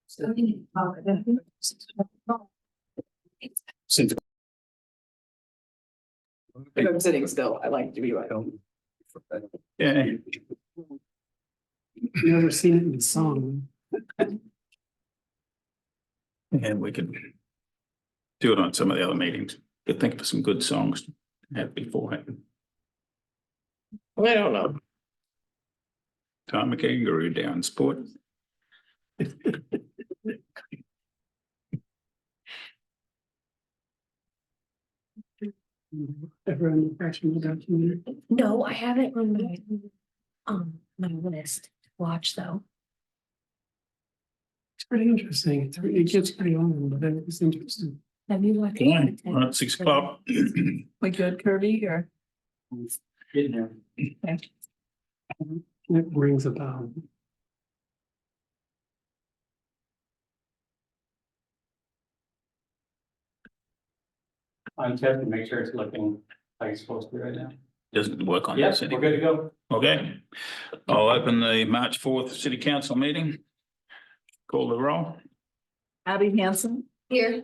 Since If I'm sitting still, I like to be like. yeah, Never seen it in song. and we could do it on some of the other meetings. Could think of some good songs to have beforehand. I don't know. Time a kangaroo down, sport. Ever in the freshman documentary. No, I haven't on my list to watch though. It's pretty interesting. It gets pretty on, but it's interesting. Have you watched? Okay, we're at 6 o'clock. We good, Kirby, or? Getting there. It rings a bell. I'm checking to make sure it's looking like it's supposed to be right now. Doesn't work on Yes, this we're anyway. good to go. Okay, I'll open the March 4th City Council meeting. Call the roll. Abby Hansen, Here.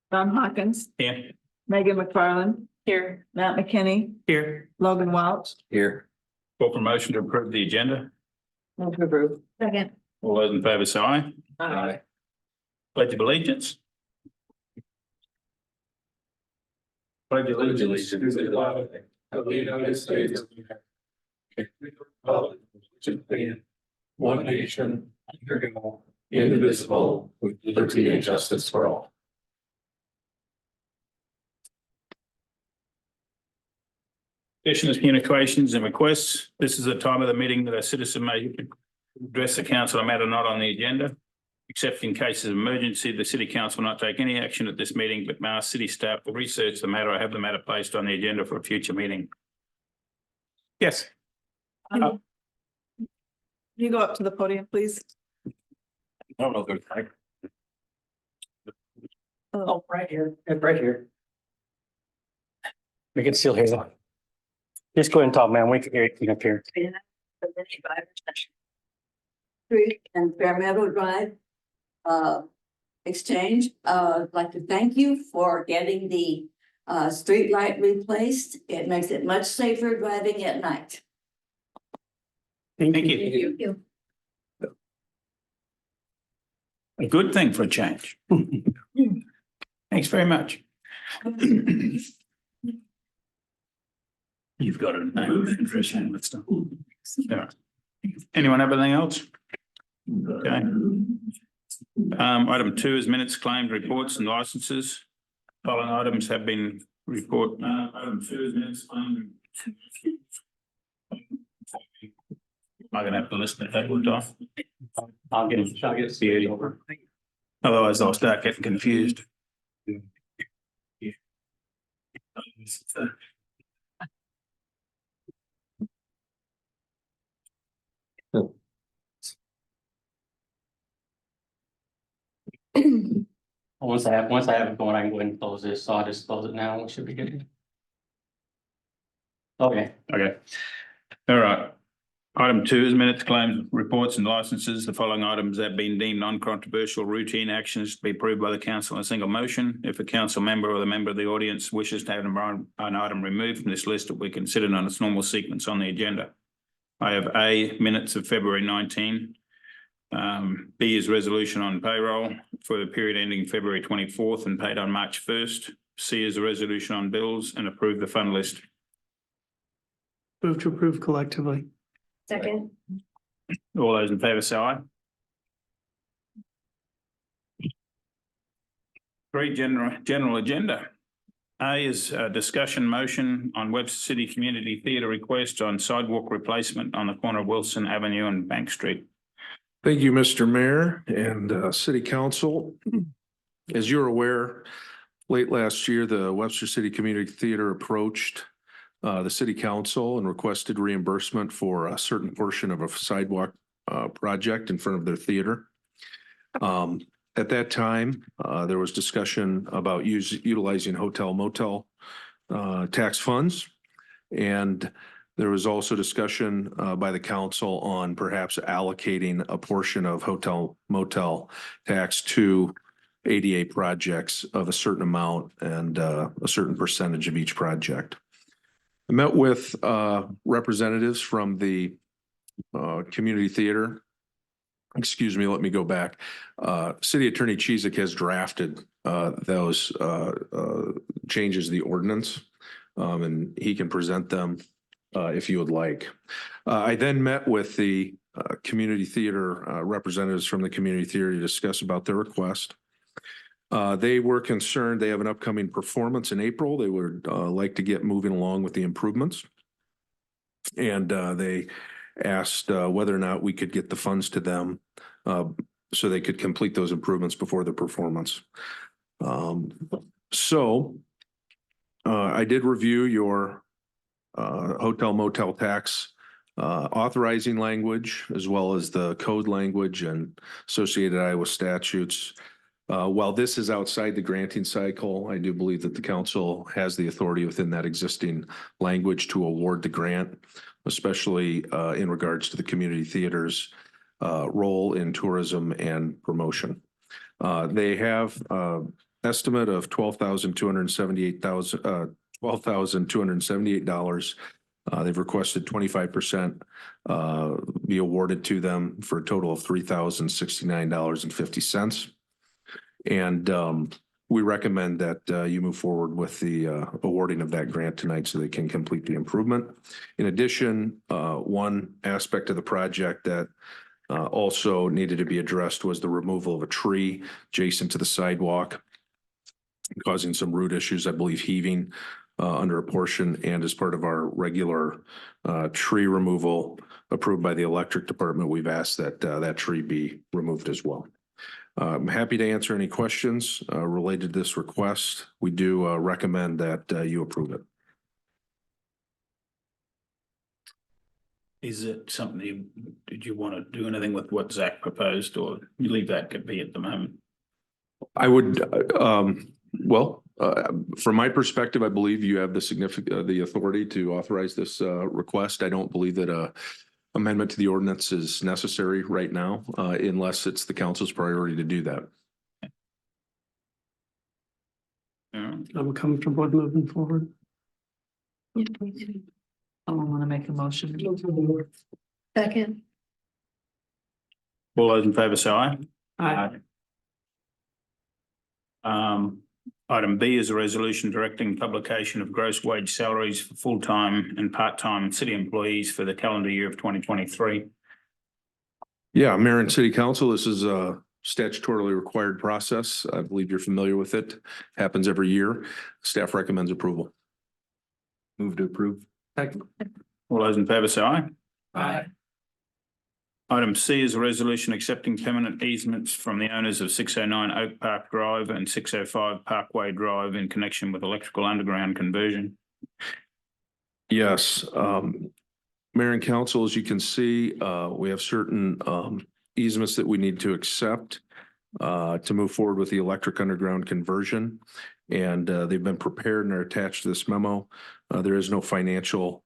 Don Hawkins, Here. Megan McFarland. Here. Matt McKinney, Here. Logan Welch. Here. Call for motion to approve the agenda. Move to approve. Second. All those in favour say aye. Aye. Pledge of allegiance. Pledge of allegiance to the flag of the United States of America. One nation, under God, indivisible, with liberty and justice for all. Petitions, communications and requests. This is the time of the meeting that a citizen may address the council on a matter not on the agenda. Except in cases of emergency, the city council will not take any action at this meeting, but may ask city staff to research the matter or have the matter placed on the agenda for a future meeting. Yes. You go up to the podium, please. I don't know. Oh, right here, right here. We can still hear you. Just go ahead and talk, man. We can hear you up here. Street and Fairmeadow Drive exchange. I'd like to thank you for getting the street light replaced. It makes it much safer driving at night. Thank you. A good thing for a change. Thanks very much. You've got a name address and that stuff. Yeah. Anyone have anything else? Okay. Item 2 is minutes, claims, reports and licenses. Following items have been report. Item 2 is minutes, claims. I'm gonna have to listen to that one off. I'll get it over. Otherwise I'll start getting confused. Once I have it going, I can go ahead and close this. So I'll just close it now. We should be good. Okay. Okay. All right. Item 2 is minutes, claims, reports and licenses. The following items have been deemed non-controversial routine actions to be approved by the council in a single motion. If a council member or the member of the audience wishes to have an item removed from this list, it will be considered on its normal sequence on the agenda. I have A, minutes of February 19. B is resolution on payroll for the period ending February 24th and paid on March 1st. C is a resolution on bills and approve the fund list. Move to approve collectively. Second. All those in favour say aye. 3, general agenda. A is a discussion motion on Webster City Community Theatre request on sidewalk replacement on the corner of Wilson Avenue and Bank Street. Thank you, Mr. Mayor and City Council. As you're aware, late last year, the Webster City Community Theater approached the City Council and requested reimbursement for a certain portion of a sidewalk project in front of their theater. At that time, there was discussion about utilizing hotel motel tax funds. And There was also discussion by the council on perhaps allocating a portion of hotel motel tax to ADA projects of a certain amount and a certain percentage of each project. I met with representatives from the community theater. Excuse me, let me go back. City Attorney Cheezick has drafted those changes to the ordinance, and he can present them if you would like. I then met with the community theater representatives from the community theater to discuss about their request. They were concerned, they have an upcoming performance in April. They would like to get moving along with the improvements. And they asked whether or not we could get the funds to them so they could complete those improvements before the performance. I did review your hotel motel tax authorizing language, as well as the code language and associated Iowa statutes. While this is outside the granting cycle, I do believe that the council has the authority within that existing language to award the grant, especially in regards to the community theater's role in tourism and promotion. They have estimate of $12,278. They've requested 25% be awarded to them for a total of $3,069.50. And we recommend that you move forward with the awarding of that grant tonight so they can complete the improvement. In addition, one aspect of the project that also needed to be addressed was the removal of a tree adjacent to the sidewalk, causing some root issues, I believe heaving under a portion, and as part of our regular tree removal approved by the electric department, we've asked that that tree be removed as well. I'm happy to answer any questions related to this request. We do recommend that you approve it. Is it something did you want to do anything with what Zach proposed, or you leave that to be at the moment? I would, from my perspective, I believe you have the authority to authorize this request. I don't believe that a amendment to the ordinance is necessary right now, unless it's the council's priority to do that. Yeah. I'm comfortable with moving forward. Someone want to make a motion? Second. All those in favor say aye. Item B is a resolution directing publication of gross wage salaries for full-time and part-time city employees for the calendar year of 2023. Yeah, Mayor and City Council, this is a statutorily required process. I believe you're familiar with it. Happens every year. Staff recommends approval. Move to approve. All those in favor say aye. Aye. Item C is a resolution accepting permanent easements from the owners of 609 Oak Park Drive and 605 Parkway Drive in connection with electrical underground conversion. Yes, Mayor and Council, as you can see, we have certain easements that we need to accept to move forward with the electric underground conversion. And they've been prepared and are attached to this memo. There is no financial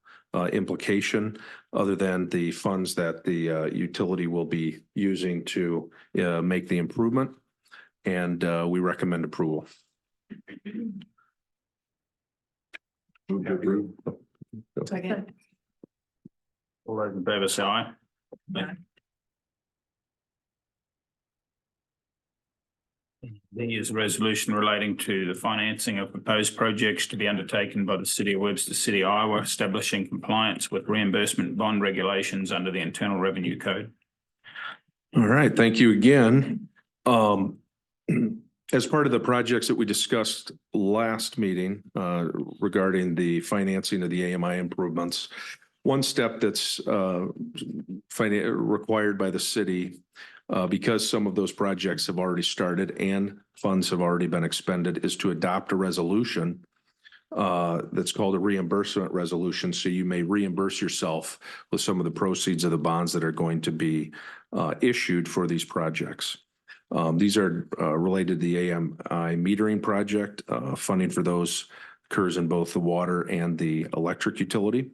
implication other than the funds that the utility will be using to make the improvement. And we recommend approval. Second. All those in favor say aye. D is a resolution relating to the financing of proposed projects to be undertaken by the City of Webster City, Iowa, establishing compliance with reimbursement bond regulations under the Internal Revenue Code. All right, thank you again. As part of the projects that we discussed last meeting regarding the financing of the AMI improvements, one step that's required by the city, because some of those projects have already started and funds have already been expended, is to adopt a resolution that's called a reimbursement resolution. So you may reimburse yourself with some of the proceeds of the bonds that are going to be issued for these projects. These are related to the AMI metering project, funding for those occurs in both the water and the electric utility.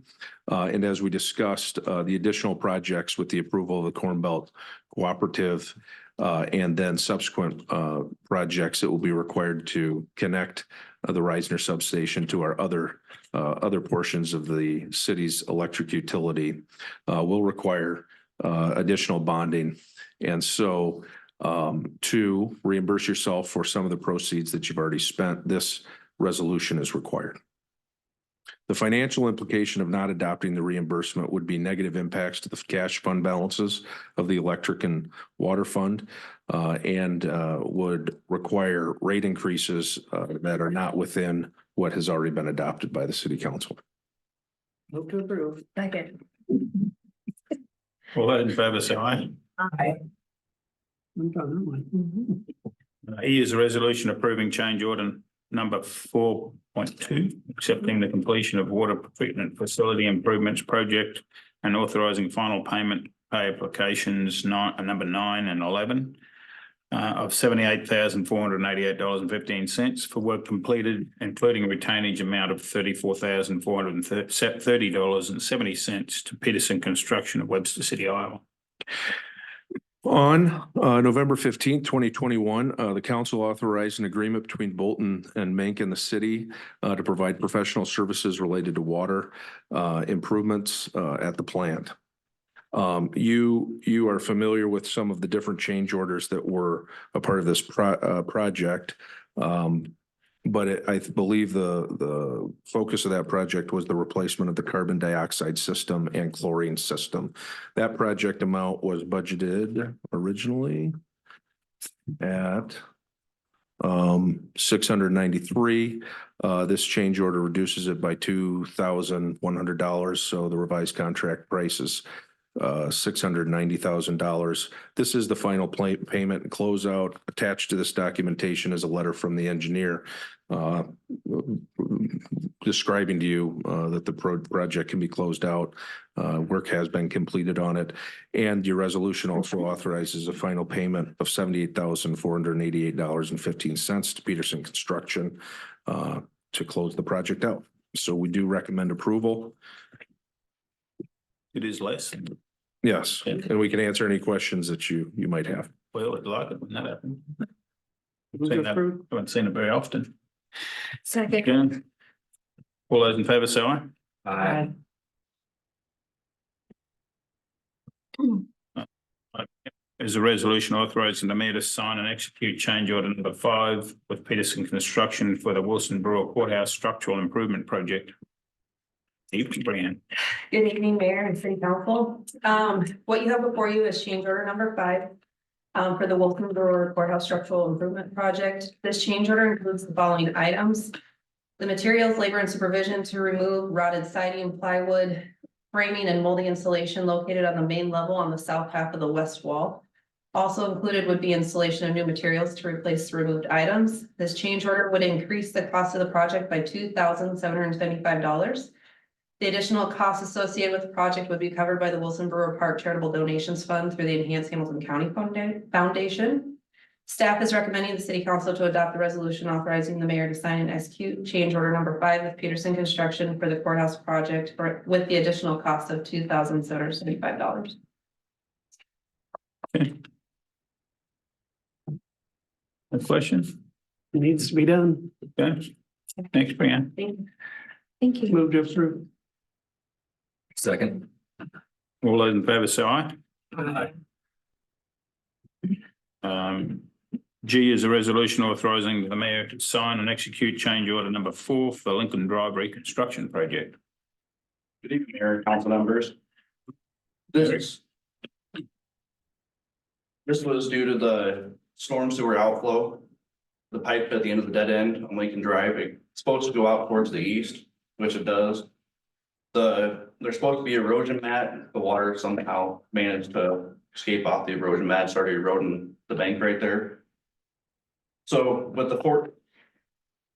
And as we discussed, the additional projects with the approval of the Corn Belt Cooperative and then subsequent projects that will be required to connect the Reisner substation to our other portions of the city's electric utility will require additional bonding. And so to reimburse yourself for some of the proceeds that you've already spent, this resolution is required. The financial implication of not adopting the reimbursement would be negative impacts to the cash fund balances of the electric and water fund and would require rate increases that are not within what has already been adopted by the city council. Move to approve. Second. All those in favor say aye. Aye. I'm done, aren't E is a resolution approving change order number 4.2, accepting the completion of water treatment facility improvements project and authorizing final pay applications number 9 and 11 of $78,488.15 for work completed, including a retainage amount of $34,430.70 to Peterson Construction of Webster City, Iowa. On November 15th, 2021, the council authorized an agreement between Bolton and Mink and the city to provide professional services related to water improvements at the plant. You are familiar with some of the different change orders that were a part of this project. But I believe the focus of that project was the replacement of the carbon dioxide system and chlorine system. That project amount was budgeted originally at $693. This change order reduces it by $2,100. So the revised contract price is $690,000. This is the final payment and closeout. Attached to this documentation is a letter from the engineer describing to you that the project can be closed out. Work has been completed on it. And your resolution also authorizes a final payment of $78,488.15 to Peterson Construction to close the project out. So we do recommend approval. It is less. Yes, and we can answer any questions that you might have. Well, I'd like it when that happens. I? Haven't seen it very often. Second. Again, all those in favor say aye. Aye. Is a resolution authorizing the mayor to sign and execute change order number 5 with Peterson Construction for the Wilson Brewer Courthouse Structural Improvement Project. Evening, Brian. Good evening, Mayor and City Council. What you have before you is change order number 5 for the Wilson Brewer Courthouse Structural Improvement Project. This change order includes the following items: the materials, labor, and supervision to remove rotted siding, plywood, framing, and molding installation located on the main level on the south half of the west wall. Also included would be installation of new materials to replace the removed items. This change order would increase the cost of the project by $2,775. The additional costs associated with the project would be covered by the Wilson Brewer Park Charitable Donations Fund through the Enhanced Hamilton County Foundation. Staff is recommending the City Council to adopt the resolution authorizing the mayor to sign and execute change order number 5 with Peterson Construction for the courthouse project with the additional cost of $2,775. Okay. A question? It needs to be done. Okay. Thanks, Brian. Thank you. Move to approve. Second. All those in favor say aye. Aye. G is a resolution authorizing the mayor to sign and execute change order number 4 for the Lincoln Drive reconstruction project. Good evening, Mayor, council members. This was due to the storm sewer outflow. The pipe at the end of the dead end on Lincoln Drive, it's supposed to go out towards the east, which it does. There's supposed to be erosion mat. The water somehow managed to escape off the erosion mat, started eroding the bank right there. So with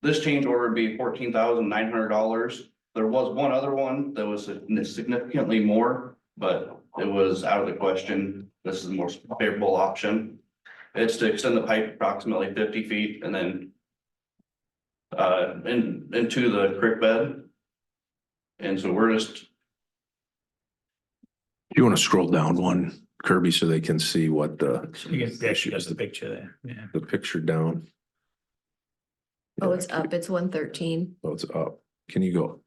this change order would be $14,900. There was one other one that was significantly more, but it was out of the question. This is the most favorable option. It's to extend the pipe approximately 50 feet and then into the creek bed. And so we're just, You want to scroll down one, Kirby, so they can see what There she has the picture there, yeah. the picture down. Oh, it's up, it's 113. Oh, it's up. Can you go?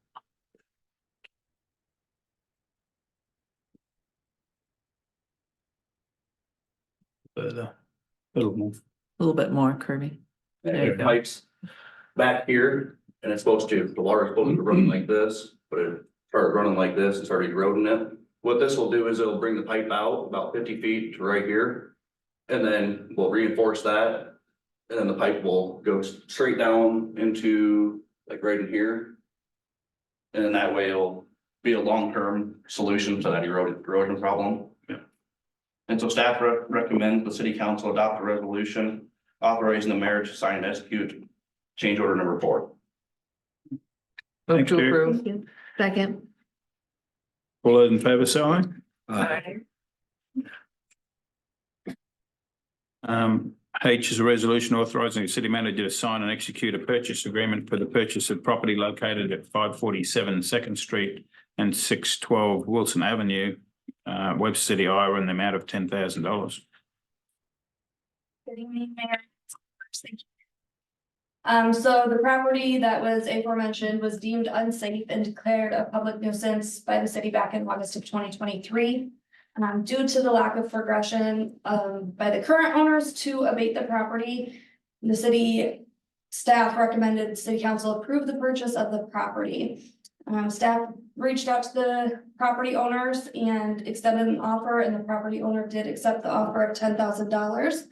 Further, little more. A little bit more, Kirby. There you the go. pipes back here, and it's supposed to, the water is supposed to run like this, but it started running like this and started eroding it. What this will do is it'll bring the pipe out about 50 feet to right here. And then we'll reinforce that. And then the pipe will go straight down into like right in here. And then that way it'll be a long-term solution to that erosion problem. Yeah. And so staff recommends the city council adopt a resolution authorizing the mayor to sign and execute change order number 4. Move Thanks, to Jerry. approve. Second. All those in favour, say aye. H is a resolution authorising the city manager to sign and execute a purchase agreement for the purchase of property located at 547 Second Street and 612 Wilson Avenue, Webster City, Iowa, in the amount of $10,000. Good evening, Mayor. So the property that was aforementioned was deemed unsafe and declared a public nuisance by the city back in August of 2023. Due to the lack of progression by the current owners to abate the property, the city staff recommended city council approve the purchase of the property. Staff reached out to the property owners and extended an offer, and the property owner did accept the offer of $10,000.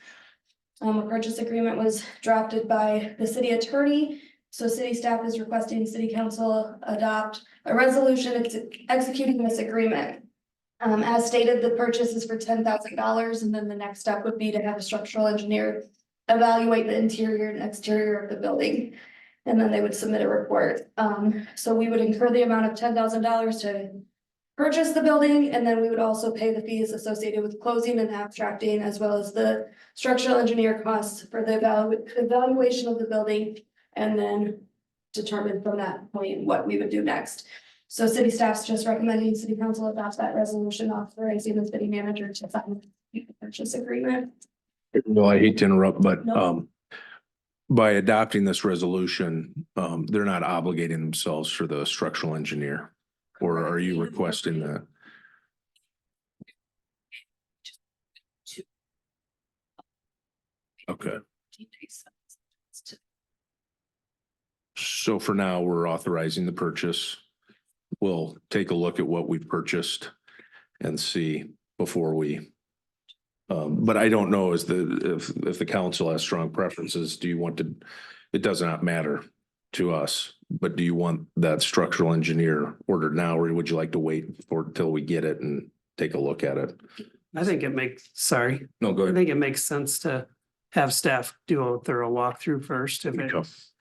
A purchase agreement was drafted by the city attorney. So city staff is requesting city council adopt a resolution executing this agreement. As stated, the purchase is for $10,000, and then the next step would be to have a structural engineer evaluate the interior and exterior of the building. And then they would submit a report. So we would incur the amount of $10,000 to purchase the building, and then we would also pay the fees associated with closing and abstracting, as well as the structural engineer costs for the evaluation of the building, and then determine from that point what we would do next. So city staff's just recommending city council adopt that resolution authorizing the city manager to sign the purchase agreement. No, I hate to interrupt, but No. by adopting this resolution, they're not obligating themselves for the structural engineer. Or are you requesting that? Okay. So for now, we're authorizing the purchase. We'll take a look at what we've purchased and see before we. But I don't know if the council has strong preferences, do you want to, it does not matter to us, but do you want that structural engineer ordered now, or would you like to wait till we get it and take a look at it? I think it makes, sorry, No, go I ahead. think it makes sense to have staff do a thorough walkthrough first. If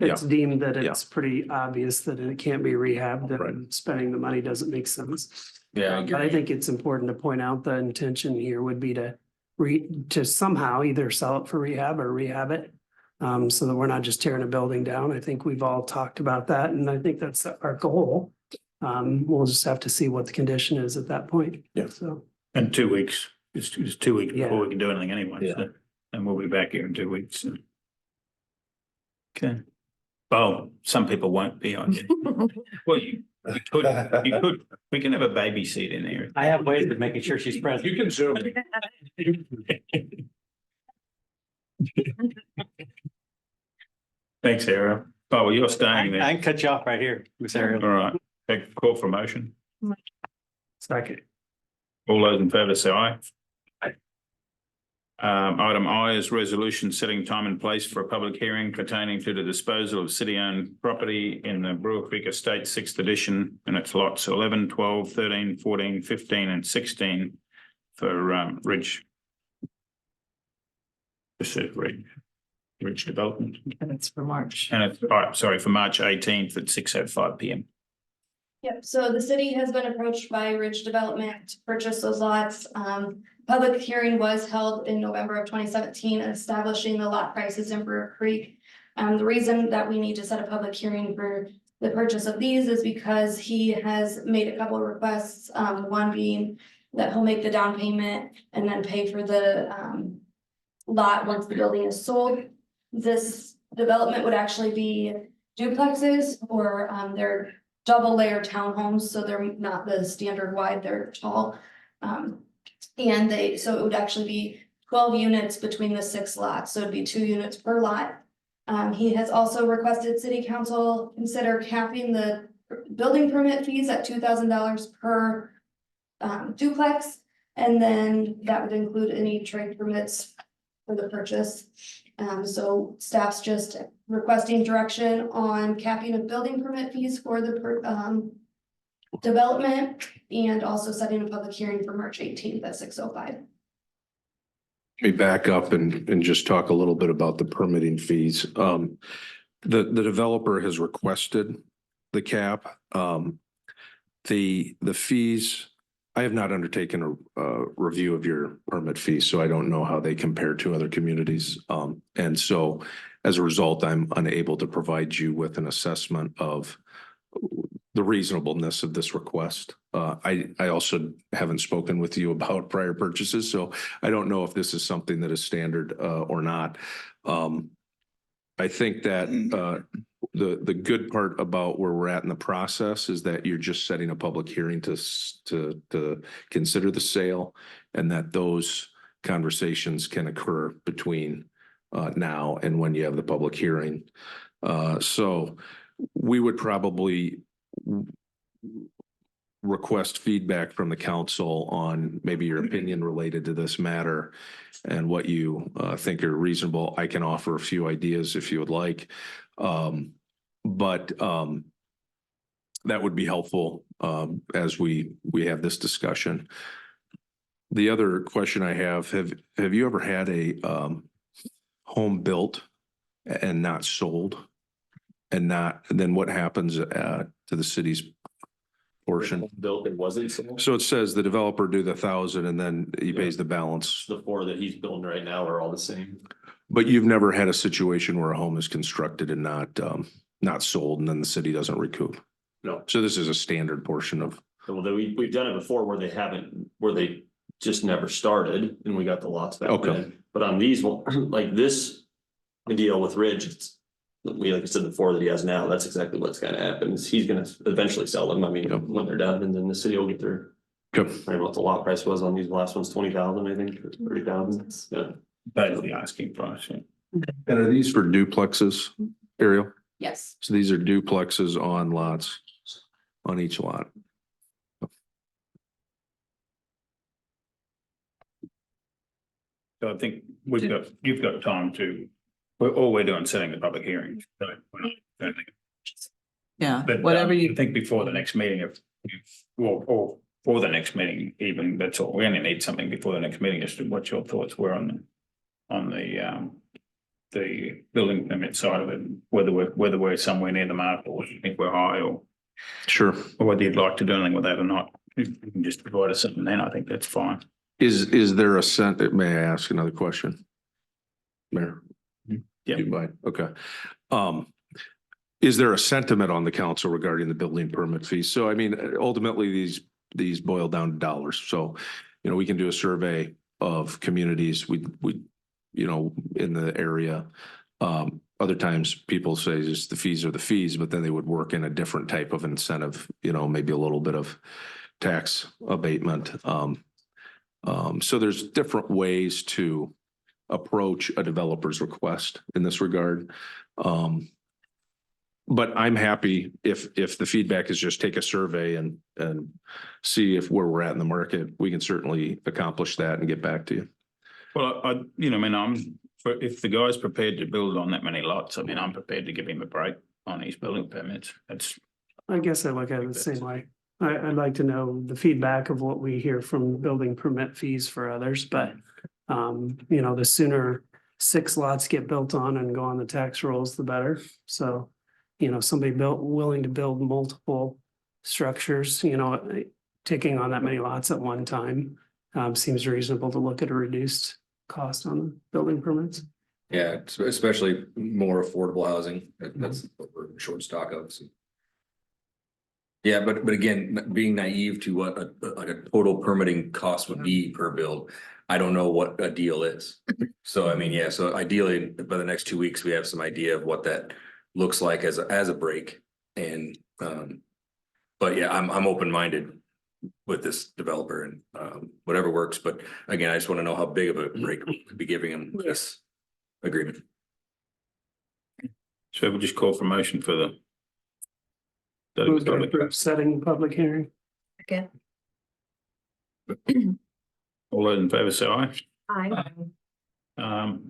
it's deemed that it's pretty obvious that it can't be rehabbed, then spending the money doesn't make sense. Yeah. But I think it's important to point out the intention here would be to somehow either sell it for rehab or rehab it. So that we're not just tearing a building down. I think we've all talked about that, and I think that's our goal. We'll just have to see what the condition is at that point. Yeah. So. In 2 weeks, it's 2 weeks before Yeah. we can do anything anyway, Yeah. so, and we'll be back here in 2 weeks. So. Okay. Well, some people won't be on it. Well, you could, we can have a baby seat in there. I have ways of making sure she's present. You can zoom. Thanks, Ariel. Oh, well, you're staying I there. can cut you off right here, Miss Ariel. All right, take call for motion. Second. All those in favour say aye. Item I is resolution setting time and place for a public hearing pertaining to the disposal of city-owned property in the Brewer Creek Estate 6th edition, and its lots 11, 12, 13, 14, 15, and 16 for Ridge. This is Ridge Development. And it's for March. And it's, sorry, for March 18th at 6:05 PM. Yep, so the city has been approached by Ridge Development to purchase those lots. Public hearing was held in November of 2017, establishing the lot prices in Brewer Creek. The reason that we need to set a public hearing for the purchase of these is because he has made a couple of requests, one being that he'll make the down payment and then pay for the lot once the building is sold. This development would actually be duplexes or they're double layer townhomes, so they're not the standard wide, they're tall. So it would actually be 12 units between the 6 lots, so it'd be 2 units per lot. He has also requested city council consider capping the building permit fees at $2,000 per duplex. And then that would include any trade permits for the purchase. So staff's just requesting direction on capping of building permit fees for the development and also setting a public hearing for March 18th at 6:05. Let me back up and just talk a little bit about the permitting fees. The developer has requested the cap. The fees, I have not undertaken a review of your permit fees, so I don't know how they compare to other communities. And so as a result, I'm unable to provide you with an assessment of the reasonableness of this request. I also haven't spoken with you about prior purchases, so I don't know if this is something that is standard or not. I think that the good part about where we're at in the process is that you're just setting a public hearing to consider the sale, and that those conversations can occur between now and when you have the public hearing. So we would probably request feedback from the council on maybe your opinion related to this matter and what you think are reasonable. I can offer a few ideas if you would like. But that would be helpful as we have this discussion. The other question I have you ever had a home built and not sold? And then what happens to the city's portion? Built and wasn't sold. So it says the developer do the 1,000 and then he pays the balance. The 4 that he's building right now are all the same. But you've never had a situation where a home is constructed and not sold and then the city doesn't recoup? No. So this is a standard portion of. Well, we've done it before where they just never started and we got the lots back Okay. then. But on these, like this deal with Ridge, like I said before, that he has now, that's exactly what's gonna happen. Is he's gonna eventually sell them. I mean, when they're done, and then the city will get their. I don't know what the lot price was on these last ones, 20,000, I think, or 30,000. Yeah. That is the asking price. Yeah. And are these for duplexes, Ariel? Yes. So these are duplexes on lots, on each lot. So I think you've got time to, all we're doing is setting the public hearing. So we're not doing anything. Yeah, But whatever I you, think before the next meeting, or for the next meeting, even, that's all. We only need something before the next meeting as to what your thoughts were on the building permit side of it, whether we're somewhere near the mark or whether you think we're high, or Sure. whether you'd like to do anything with that or not. If you can just provide us something then, I think that's fine. Is there a may I ask another question? Mayor? Yeah. You might, okay. Is there a sentiment on the council regarding the building permit fees? So I mean, ultimately, these boil down to dollars. So, we can do a survey of communities we in the area. Other times people say just the fees are the fees, but then they would work in a different type of incentive, maybe a little bit of tax abatement. So there's different ways to approach a developer's request in this regard. But I'm happy if the feedback is just take a survey and see where we're at in the market. We can certainly accomplish that and get back to you. Well, if the guy's prepared to build on that many lots, I'm prepared to give him a break on his building permits. I guess I look at it the same way. I'd like to know the feedback of what we hear from building permit fees for others, but the sooner 6 lots get built on and go on the tax rolls, the better. So, somebody willing to build multiple structures, taking on that many lots at one time, seems reasonable to look at a reduced cost on the building permits. Yeah, especially more affordable housing. That's what we're in short stock of. So. Yeah, but again, being naive to what like a total permitting cost would be per build, I don't know what a deal is. So I mean, yeah, so ideally by the next 2 weeks, we have some idea of what that looks like as a break. And but yeah, I'm open-minded with this developer and whatever works. But again, I just want to know how big of a break we could be giving him this agreement. So we'll just call for motion for the. Move to approve setting public hearing. Okay. All those in favour say aye. Aye.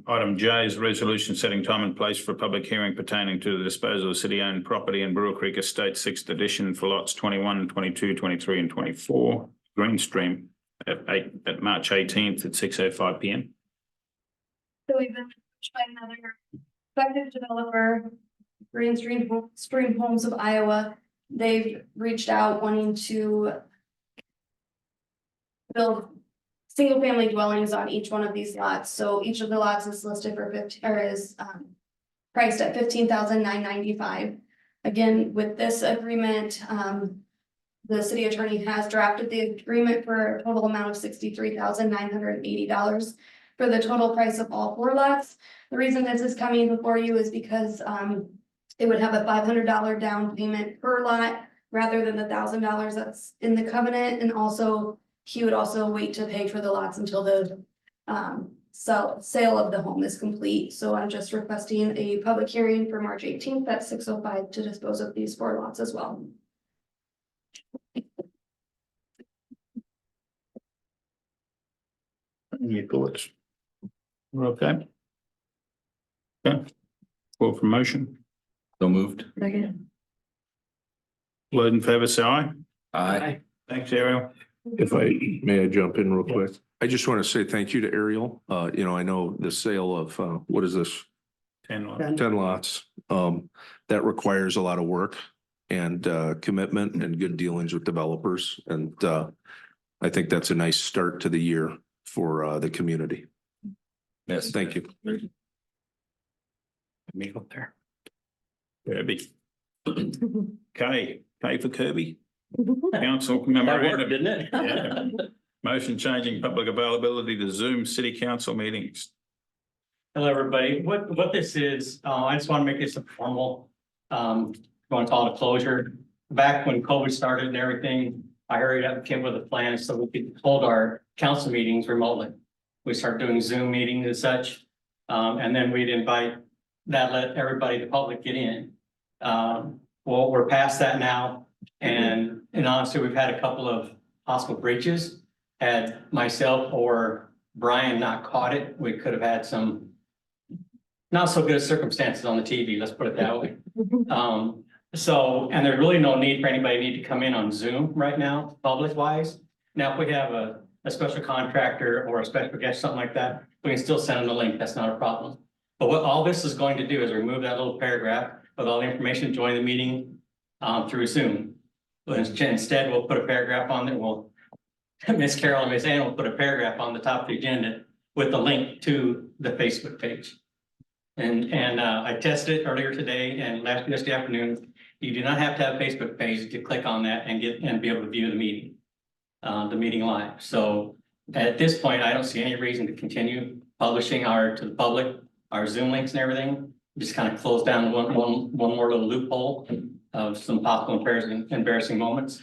Item J is resolution setting time and place for a public hearing pertaining to the disposal of city-owned property in Brewer Creek Estate, 6th edition for lots 21, 22, 23, and 24, Greenstream at March 18th at 6:05 PM. So we've been approached by another prospective developer, Stream Homes of Iowa. They've reached out wanting to build single family dwellings on each one of these lots. So each of the lots is listed for priced at $15,995. Again, with this agreement, the city attorney has drafted the agreement for a total amount of $63,980 for the total price of all 4 lots. The reason this is coming before you is because it would have a $500 down payment per lot rather than the $1,000 that's in the covenant. And also, he would also wait to pay for the lots until the sale of the home is complete. So I'm just requesting a public hearing for March 18th at 6:05 to dispose of these 4 lots as well. Any thoughts? We're okay. Okay. Call for motion. So moved. Second. All those in favour say aye. Aye. Thanks, Ariel. If may I jump in real quick? I just want to say thank you to Ariel. You know, I know the sale of, what is this? 10 lots. 10 lots. That requires a lot of work and commitment and good dealings with developers. And I think that's a nice start to the year for the community. Yes. Thank you. Me up there. Kirby. K for Kirby. Council That worked, memorandum. didn't it? Yeah. Motion changing public availability to Zoom city council meetings. Hello, everybody. What this is, I just want to make this a formal, going to call it a closure. Back when COVID started and everything, I hurried up and came with a plan so we could hold our council meetings remotely. We started doing Zoom meetings and such. And then we'd invite let everybody, the public, get in. Well, we're past that now. And honestly, we've had a couple of possible breaches. Had myself or Brian not caught it, we could have had some not so good circumstances on the TV, let's put it that way. So, and there's really no need for anybody need to come in on Zoom right now, public wise. Now, if we have a special contractor or a special guest, something like that, we can still send them the link, that's not a problem. But what all this is going to do is remove that little paragraph with all the information, join the meeting through Zoom. But instead, we'll put a paragraph on there, Miss Carol and Miss Ann will put a paragraph on the top of the agenda with the link to the Facebook page. And I tested it earlier today and yesterday afternoon. You do not have to have a Facebook page to click on that and be able to view the meeting live. So at this point, I don't see any reason to continue publishing to the public, our Zoom links and everything. Just kind of close down one more little loophole of some possible embarrassing moments.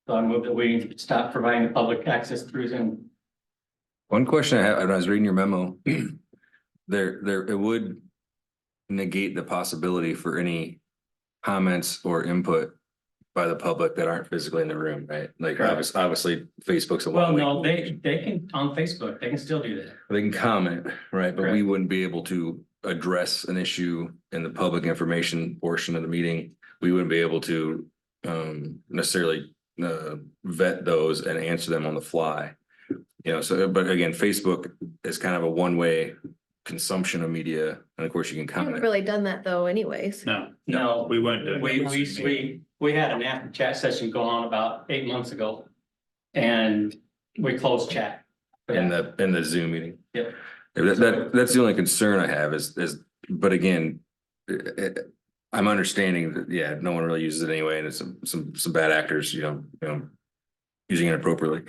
So I move that we stop providing the public access through Zoom. One question I had when I was reading your memo, it would negate the possibility for any comments or input by the public that aren't physically in the room, right? Like obviously Facebook's a Well, one-way. no, they can on Facebook, they can still do that. They can comment, right? But we Correct. wouldn't be able to address an issue in the public information portion of the meeting. We wouldn't be able to necessarily vet those and answer them on the fly. You know, so but again, Facebook is kind of a one-way consumption of media, and of course you can We haven't comment. really done that though anyways. No, We won't do it. we had an after chat session going on about 8 months ago. And we closed chat. In the Zoom meeting. Yep. That's the only concern I have but again, I'm understanding that, yeah, no one really uses it anyway, and it's some bad actors, using it appropriately.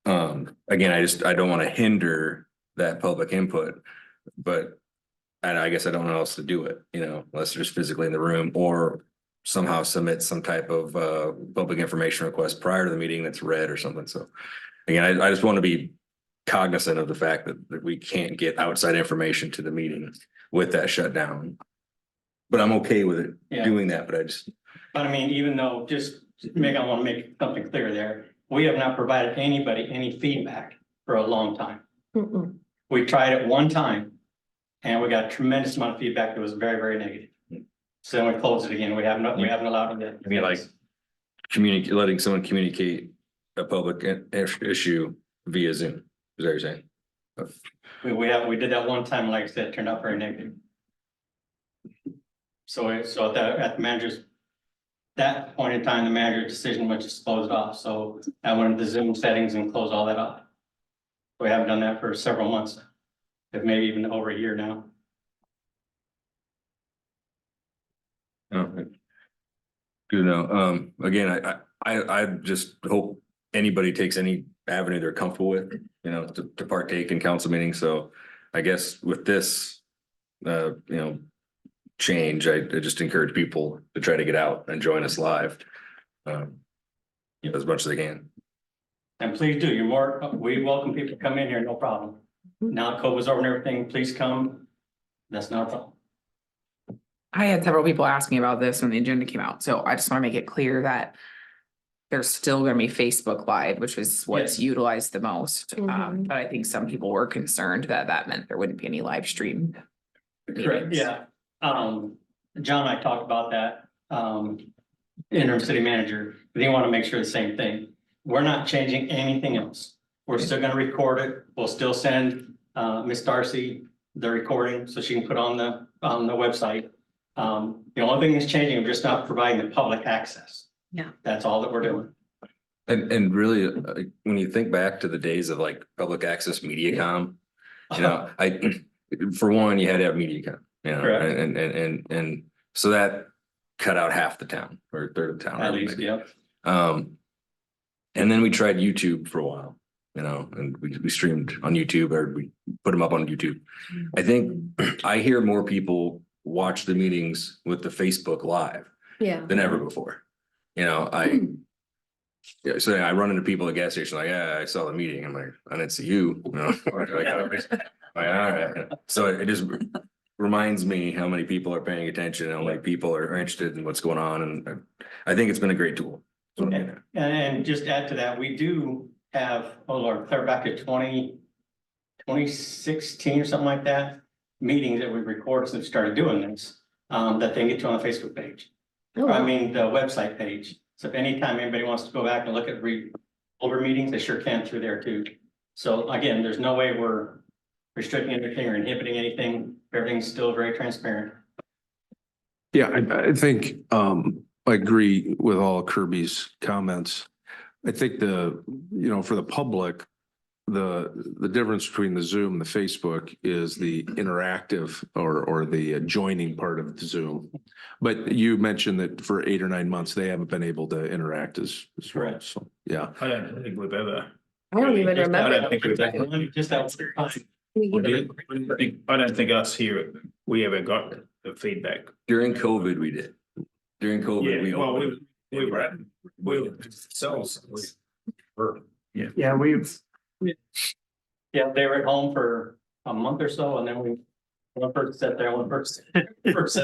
Again, I don't want to hinder that public input, but and I guess I don't know how else to do it, unless they're just physically in the room or somehow submit some type of public information request prior to the meeting that's read or something. So again, I just want to be cognizant of the fact that we can't get outside information to the meeting with that shutdown. But I'm okay with it doing that, but But I mean, even though, I want to make something clear there, we have not provided anybody any feedback for a long time. Mm-mm. We tried it one time and we got a tremendous amount of feedback that was very, very negative. So then we closed it again. We haven't allowed it. I mean, like letting someone communicate a public issue via Zoom. Is that what you're saying? We did that one time, like I said, it turned out very negative. So at the manager's, that point in time, the manager's decision was just closed off. So I went into the Zoom settings and closed all that off. We haven't done that for several months, if maybe even over a year now. Oh, good to know. Again, I just hope anybody takes any avenue they're comfortable with, to partake in council meetings. So I guess with this, change, I just encourage people to try to get out and join us live. As much as they can. And please do, we welcome people to come in here, no problem. Now COVID's over and everything, please come. That's not a problem. I had several people ask me about this when the agenda came out, so I just want to make it clear that there's still going to be Facebook Live, which is what's utilized the most. Mhm. But I think some people were concerned that meant there wouldn't be any live stream. Correct, yeah. John and I talked about that, interim city manager, they want to make sure the same thing. We're not changing anything else. We're still gonna record it. We'll still send Miss Darcy the recording so she can put on the website. The only thing that's changing, we're just not providing the public access. Yeah. That's all that we're doing. And really, when you think back to the days of like public access MediaCom, for one, you had to have MediaCom, Correct. and so that cut out half the town or a third of the town. At least, yep. And then we tried YouTube for a while, and we streamed on YouTube, or we put them up on YouTube. I think I hear more people watch the meetings with the Facebook Live Yeah. than ever before. So I run into people at the gas station like, yeah, I saw the meeting. I'm like, I didn't see you. Like, all right. So it just reminds me how many people are paying attention and how many people are interested in what's going on. And I think it's been a great tool. So, And just add to that, we do have, oh Lord, clear back to 2016 or something like that, meetings that we recorded since we started doing this, that they can get to on the Facebook page. Oh, I mean, the website page. So if anytime anybody wants to go back and look at older meetings, they sure can through there too. So again, there's no way we're restricting anything or inhibiting anything. Everything's still very transparent. Yeah, I think, I agree with all Kirby's comments. I think for the public, the difference between the Zoom and the Facebook is the interactive or the joining part of the Zoom. But you mentioned that for 8 or 9 months, they haven't been able to interact as well. Correct. So, yeah. I don't think we've ever. I don't even I remember. don't think we've ever. Just that. I don't think us here, we ever got the feedback. during COVID, we did. During COVID, we were ourselves. Yeah, we've, Yeah, they were at home for a month or so and then one person sat there, one person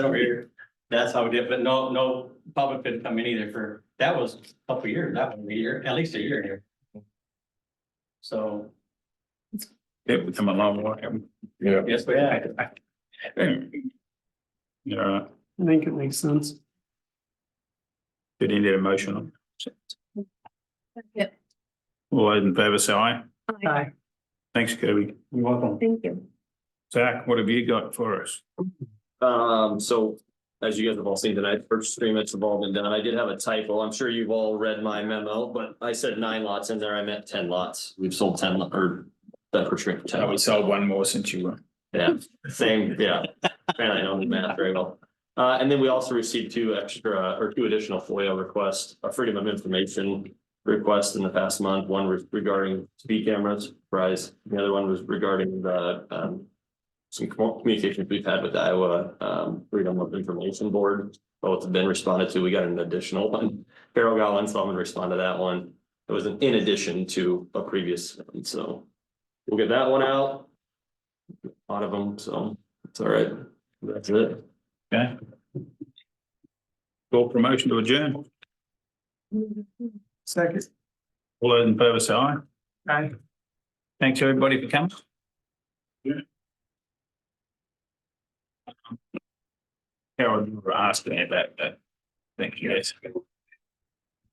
over here. That's how we did, but no public couldn't come in either that was a couple of years, that was a year, at least a year here. So, It come a long way. Yeah. yes, we have. Yeah, I think it makes sense. did you need a motion on? Yep. All those in favor say aye. Aye. Thanks, Kirby. You're welcome. Thank you. Zach, what have you got for us? So as you guys have all seen tonight, purchase agreements have all been done. I did have a typo. I'm sure you've all read my memo, but I said 9 lots in there. I meant 10 lots. We've sold 10 or That for sure. So we sold one more since you were. Yeah, same, yeah. Apparently I know the math very well. And then we also received two additional FOIA requests, a freedom of information request in the past month. One was regarding speed cameras, surprise. The other one was regarding the some communications we've had with the Iowa Freedom of Information Board. Both have been responded to. We got an additional one. Carol got one, so I'm gonna respond to that one. It was in addition to a previous one, so we'll get that one out. A lot of them, so it's all right. That's it. Okay. Call promotion to adjourn. Second. All those in favor say aye. Aye. Thanks, everybody, for coming. Carol, you were asking me about that. Thank you, guys.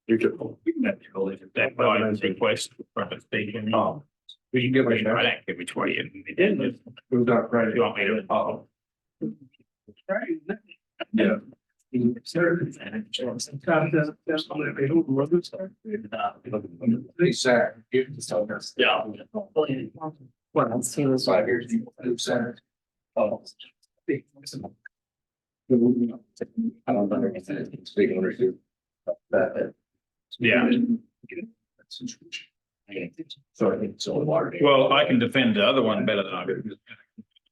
That guidance request from speaking. Oh. We can give it a shot. I don't care which way you. Moved up, right? You want me to? Oh. Yeah. Yeah. What else? He was 5 years. Oh. I don't know. Speaking of you. Yeah. So I think it's all water. Well, I can defend the other one better than I do.